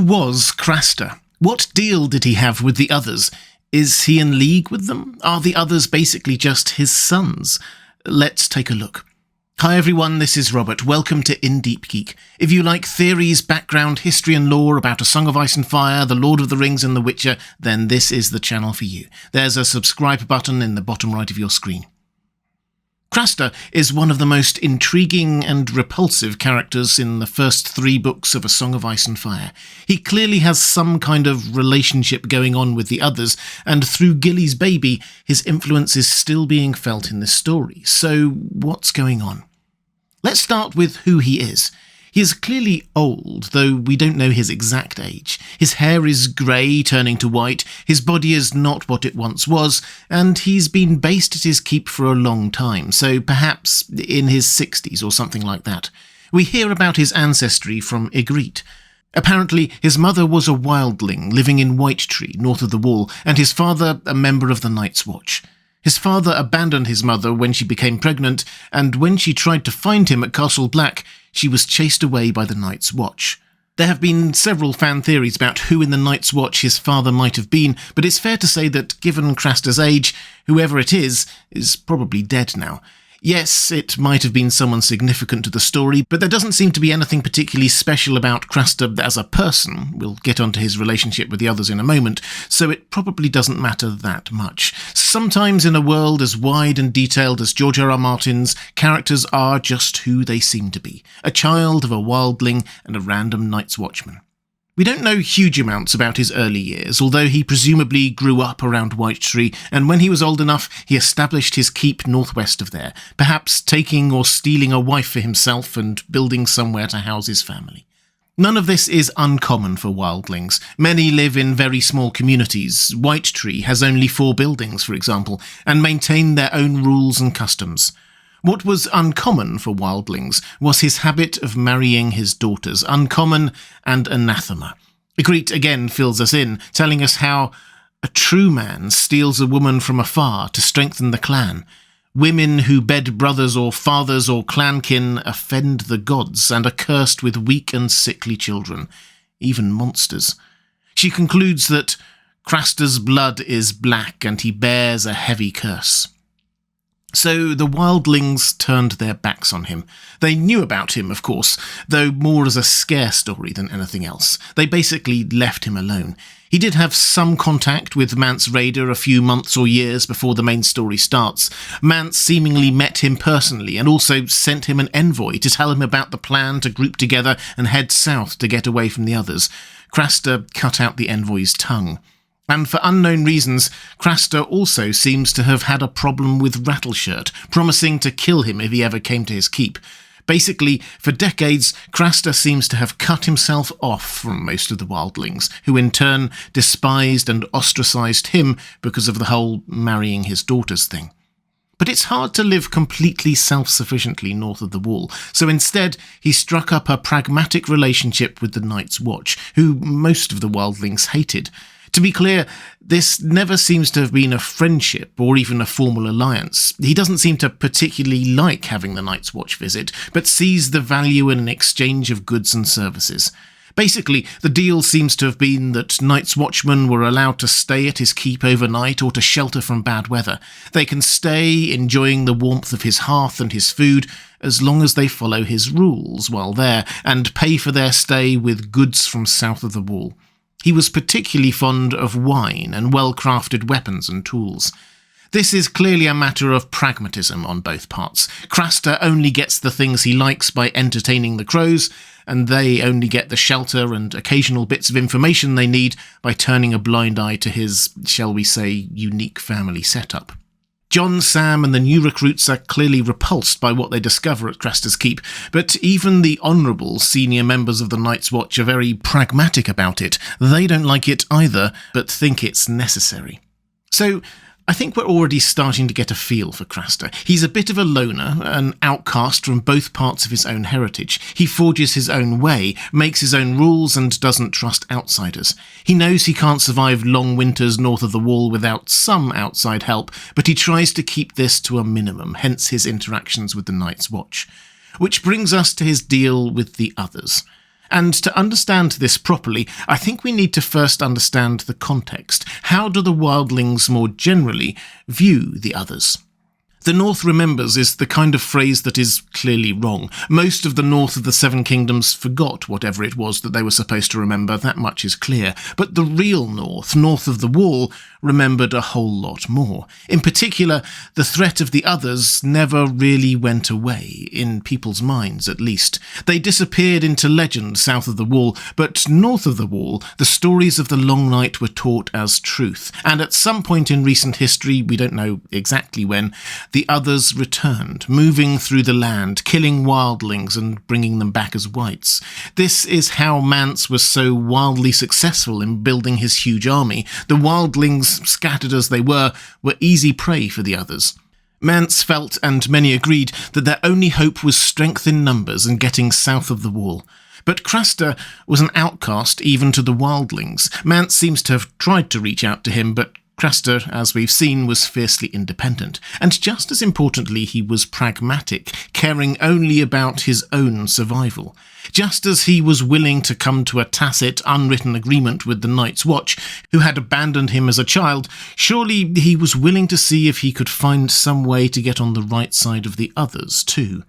was Craster? What deal did he have with the others? Is he in league with them? Are the others basically just his sons? Let's take a look. Hi everyone, this is Robert. Welcome to In Deep Geek. If you like theories, background, history and lore about A Song of Ice and Fire, The Lord of the Rings and The Witcher, then this is the channel for you. There's a subscribe button in the bottom right of your screen. Craster is one of the most intriguing and repulsive characters in the first 3 books of A Song of Ice and Fire. He clearly has some kind of relationship going on with the others, and through Gilly's baby, his influence is still being felt in this story. So, what's going on? Let's start with who he is. He is clearly old, though we don't know his exact age. His hair is grey, turning to white, his body is not what it once was, and he's been based at his keep for a long time, so perhaps in his 60s or something like that. We hear about his ancestry from Ygritte. Apparently, his mother was a wildling living in Whitetree, north of the Wall, and his father a member of the Night's Watch. His father abandoned his mother when she became pregnant, and when she tried to find him at Castle Black, she was chased away by the Night's Watch. There have been several fan theories about who in the Night's Watch his father might have been, but it's fair to say that, given Craster's age, whoever it is probably dead now. Yes, it might have been someone significant to the story, but there doesn't seem to be anything particularly special about Craster as a person. We'll get onto his relationship with the others in a moment, so it probably doesn't matter that much. Sometimes in a world as wide and detailed as George R.R. Martin's, characters are just who they seem to be, a child of a wildling and a random Night's Watchman. We don't know huge amounts about his early years, although he presumably grew up around Whitetree, and when he was old enough, he established his keep northwest of there, perhaps taking or stealing a wife for himself and building somewhere to house his family. None of this is uncommon for wildlings. Many live in very small communities. Whitetree has only 4 buildings, for example, and maintain their own rules and customs. What was uncommon for wildlings was his habit of marrying his daughters, uncommon and anathema. Ygritte again fills us in, telling us how a true man steals a woman from afar to strengthen the clan. Women who bed brothers or fathers or clankin offend the gods and are cursed with weak and sickly children, even monsters. She concludes that Craster's blood is black and he bears a heavy curse. So the wildlings turned their backs on him. They knew about him, of course, though more as a scare story than anything else. They basically left him alone. He did have some contact with Mance Rayder a few months or years before the main story starts. Mance seemingly met him personally and also sent him an envoy to tell him about the plan to group together and head south to get away from the others. Craster cut out the envoy's tongue. And for unknown reasons, Craster also seems to have had a problem with Rattleshirt, promising to kill him if he ever came to his keep. Basically, for decades, Craster seems to have cut himself off from most of the wildlings, who in turn despised and ostracised him because of the whole marrying his daughters thing. But it's hard to live completely self-sufficiently north of the Wall, so instead he struck up a pragmatic relationship with the Night's Watch, who most of the wildlings hated. To be clear, this never seems to have been a friendship or even a formal alliance. He doesn't seem to particularly like having the Night's Watch visit, but sees the value in an exchange of goods and services. Basically, the deal seems to have been that Night's Watchmen were allowed to stay at his keep overnight or to shelter from bad weather. They can stay, enjoying the warmth of his hearth and his food, as long as they follow his rules while there, and pay for their stay with goods from south of the Wall. He was particularly fond of wine and well-crafted weapons and tools. This is clearly a matter of pragmatism on both parts. Craster only gets the things he likes by entertaining the crows, and they only get the shelter and occasional bits of information they need by turning a blind eye to his, shall we say, unique family setup. John, Sam and the new recruits are clearly repulsed by what they discover at Craster's Keep, but even the honourable senior members of the Night's Watch are very pragmatic about it. They don't like it either, but think it's necessary. So, I think we're already starting to get a feel for Craster. He's a bit of a loner, an outcast from both parts of his own heritage. He forges his own way, makes his own rules, and doesn't trust outsiders. He knows he can't survive long winters north of the Wall without some outside help, but he tries to keep this to a minimum, hence his interactions with the Night's Watch. Which brings us to his deal with the others. And to understand this properly, I think we need to first understand the context. How do the wildlings more generally view the others? The North remembers is the kind of phrase that is clearly wrong. Most of the North of the Seven Kingdoms forgot whatever it was that they were supposed to remember, that much is clear. But the real North, north of the Wall, remembered a whole lot more. In particular, the threat of the others never really went away, in people's minds at least. They disappeared into legend south of the Wall, but north of the Wall, the stories of the Long Night were taught as truth. And at some point in recent history, we don't know exactly when, the others returned, moving through the land, killing wildlings and bringing them back as whites. This is how Mance was so wildly successful in building his huge army. The wildlings, scattered as they were easy prey for the others. Mance felt, and many agreed, that their only hope was strength in numbers and getting south of the Wall. But Craster was an outcast even to the wildlings. Mance seems to have tried to reach out to him, but Craster, as we've seen, was fiercely independent, and just as importantly he was pragmatic, caring only about his own survival. Just as he was willing to come to a tacit, unwritten agreement with the Night's Watch, who had abandoned him as a child, surely he was willing to see if he could find some way to get on the right side of the others too.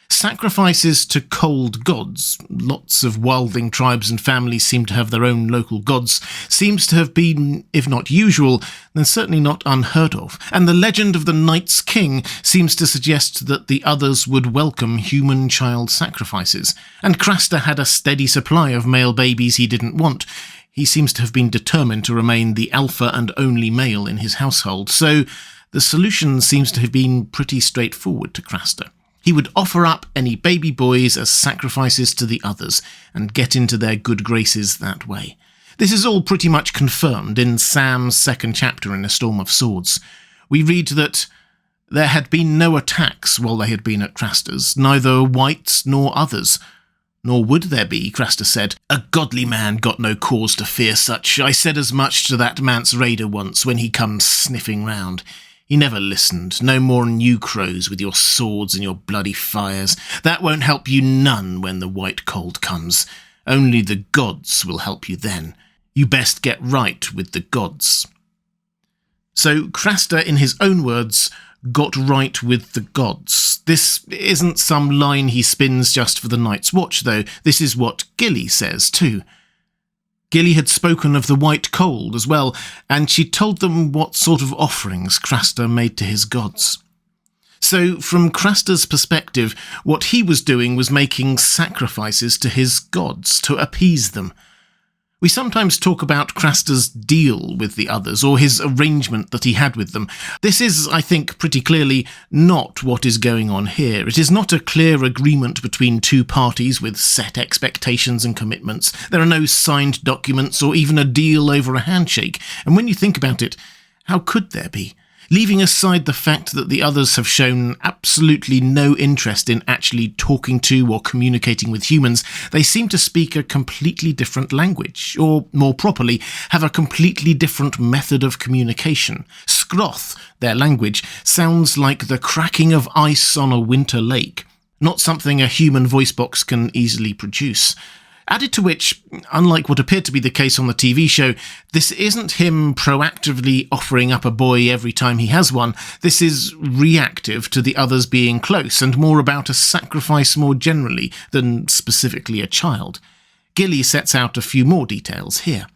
Sacrifices to cold gods, lots of wildling tribes and families seem to have their own local gods, seems to have been, if not usual, then certainly not unheard of, and the legend of the Night's King seems to suggest that the others would welcome human child sacrifices, and Craster had a steady supply of male babies he didn't want. He seems to have been determined to remain the alpha and only male in his household, so the solution seems to have been pretty straightforward to Craster. He would offer up any baby boys as sacrifices to the others, and get into their good graces that way. This is all pretty much confirmed in Sam's second chapter in A Storm of Swords. We read that there had been no attacks while they had been at Craster's, neither whites nor others. Nor would there be, Craster said. A godly man got no cause to fear such. I said as much to that Mance raider once when he comes sniffing round. He never listened, no more'n you crows with your swords and your bloody fires. That won't help you none when the white cold comes. Only the gods will help you then. You best get right with the gods. So Craster, in his own words, got right with the gods. This isn't some line he spins just for the Night's Watch, though. This is what Gilly says, too. Gilly had spoken of the white cold as well, and she told them what sort of offerings Craster made to his gods. So, from Craster's perspective, what he was doing was making sacrifices to his gods, to appease them. We sometimes talk about Craster's deal with the others, or his arrangement that he had with them. This is, I think, pretty clearly not what is going on here. It is not a clear agreement between two parties with set expectations and commitments. There are no signed documents or even a deal over a handshake. And when you think about it, how could there be? Leaving aside the fact that the others have shown absolutely no interest in actually talking to or communicating with humans, they seem to speak a completely different language, or more properly, have a completely different method of communication. Skroth, their language, sounds like the cracking of ice on a winter lake, not something a human voice box can easily produce. Added to which, unlike what appeared to be the case on the TV show, this isn't him proactively offering up a boy every time he has one. This is reactive to the others being close, and more about a sacrifice more generally than specifically a child. Gilly sets out a few more details here.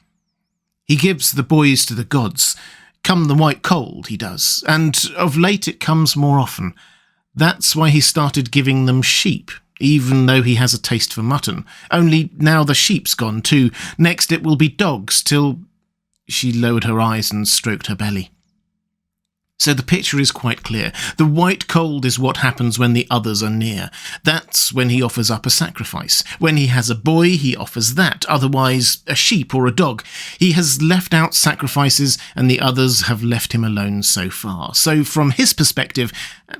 He gives the boys to the gods. Come the white cold, he does, and of late it comes more often. That's why he started giving them sheep, even though he has a taste for mutton. Only now the sheep's gone too. Next it will be dogs, till... She lowered her eyes and stroked her belly. So the picture is quite clear. The white cold is what happens when the others are near. That's when he offers up a sacrifice. When he has a boy, he offers that, otherwise a sheep or a dog. He has left out sacrifices, and the others have left him alone so far. So from his perspective,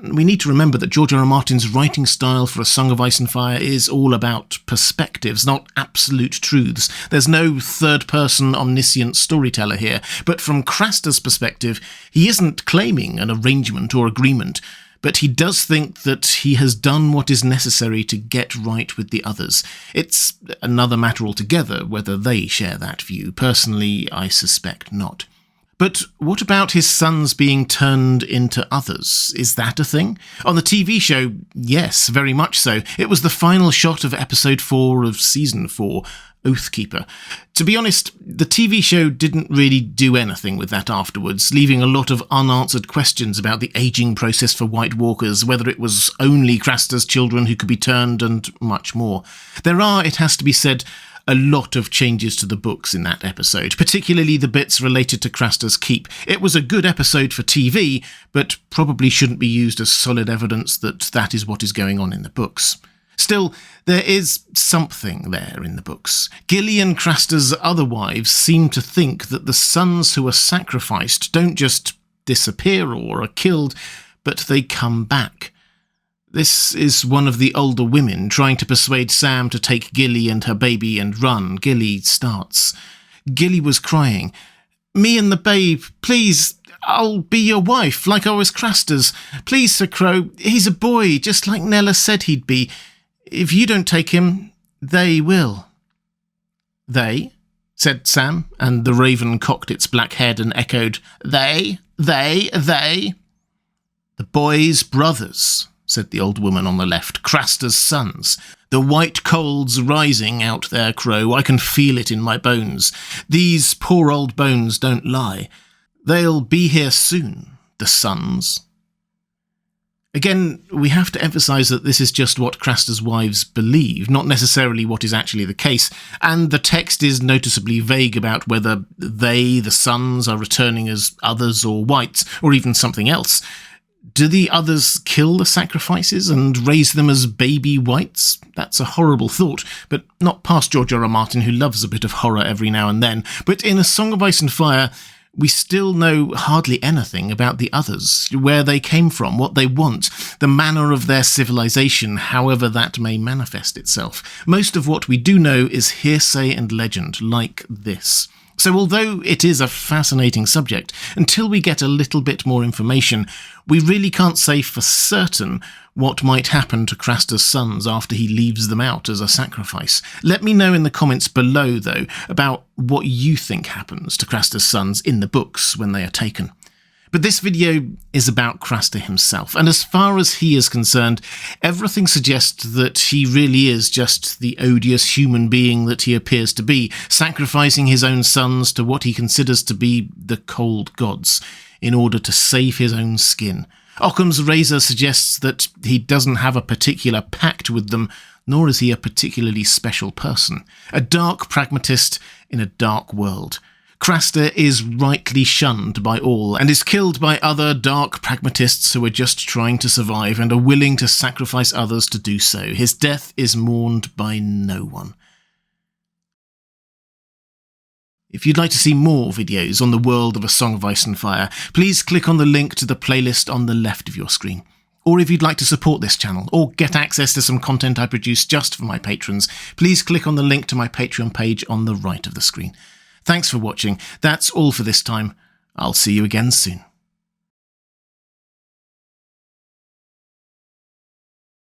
we need to remember that George R. R. Martin's writing style for A Song of Ice and Fire is all about perspectives, not absolute truths. There's no third-person omniscient storyteller here, but from Craster's perspective, he isn't claiming an arrangement or agreement, but he does think that he has done what is necessary to get right with the others. It's another matter altogether whether they share that view. Personally, I suspect not. But what about his sons being turned into others? Is that a thing? On the TV show, yes, very much so. It was the final shot of episode 4 of season 4, Oathkeeper. To be honest, the TV show didn't really do anything with that afterwards, leaving a lot of unanswered questions about the aging process for White Walkers, whether it was only Craster's children who could be turned, and much more. There are, it has to be said, a lot of changes to the books in that episode, particularly the bits related to Craster's keep. It was a good episode for TV, but probably shouldn't be used as solid evidence that that is what is going on in the books. Still, there is something there in the books. Gilly and Craster's other wives seem to think that the sons who are sacrificed don't just disappear or are killed, but they come back. This is one of the older women trying to persuade Sam to take Gilly and her baby and run. Gilly starts. Gilly was crying. "Me and the babe, please, I'll be your wife, like I was Craster's. Please, Sir Crow, he's a boy, just like Nella said he'd be. If you don't take him, they will." "They?" said Sam, and the raven cocked its black head and echoed, They? The boy's brothers," said the old woman on the left, "Craster's sons. The white coals rising out there, Crow. I can feel it in my bones. These poor old bones don't lie. They'll be here soon, the sons." Again, we have to emphasise that this is just what Craster's wives believe, not necessarily what is actually the case, and the text is noticeably vague about whether they, the sons, are returning as others or whites, or even something else. Do the others kill the sacrifices and raise them as baby whites? That's a horrible thought, but not past George R. R. Martin, who loves a bit of horror every now and then. But in A Song of Ice and Fire, we still know hardly anything about the others, where they came from, what they want, the manner of their civilization, however that may manifest itself. Most of what we do know is hearsay and legend, like this. So although it is a fascinating subject, until we get a little bit more information, we really can't say for certain what might happen to Craster's sons after he leaves them out as a sacrifice. Let me know in the comments below, though, about what you think happens to Craster's sons in the books when they are taken. But this video is about Craster himself, and as far as he is concerned, everything suggests that he really is just the odious human being that he appears to be, sacrificing his own sons to what he considers to be the cold gods, in order to save his own skin. Occam's razor suggests that he doesn't have a particular pact with them, nor is he a particularly special person. A dark pragmatist in a dark world. Craster is rightly shunned by all, and is killed by other dark pragmatists who are just trying to survive and are willing to sacrifice others to do so. His death is mourned by no one. If you'd like to see more videos on the world of A Song of Ice and Fire, please click on the link to the playlist on the left of your screen. Or if you'd like to support this channel, or get access to some content I produce just for my patrons, please click on the link to my Patreon page on the right of the screen. Thanks for watching. That's all for this time. I'll see you again soon.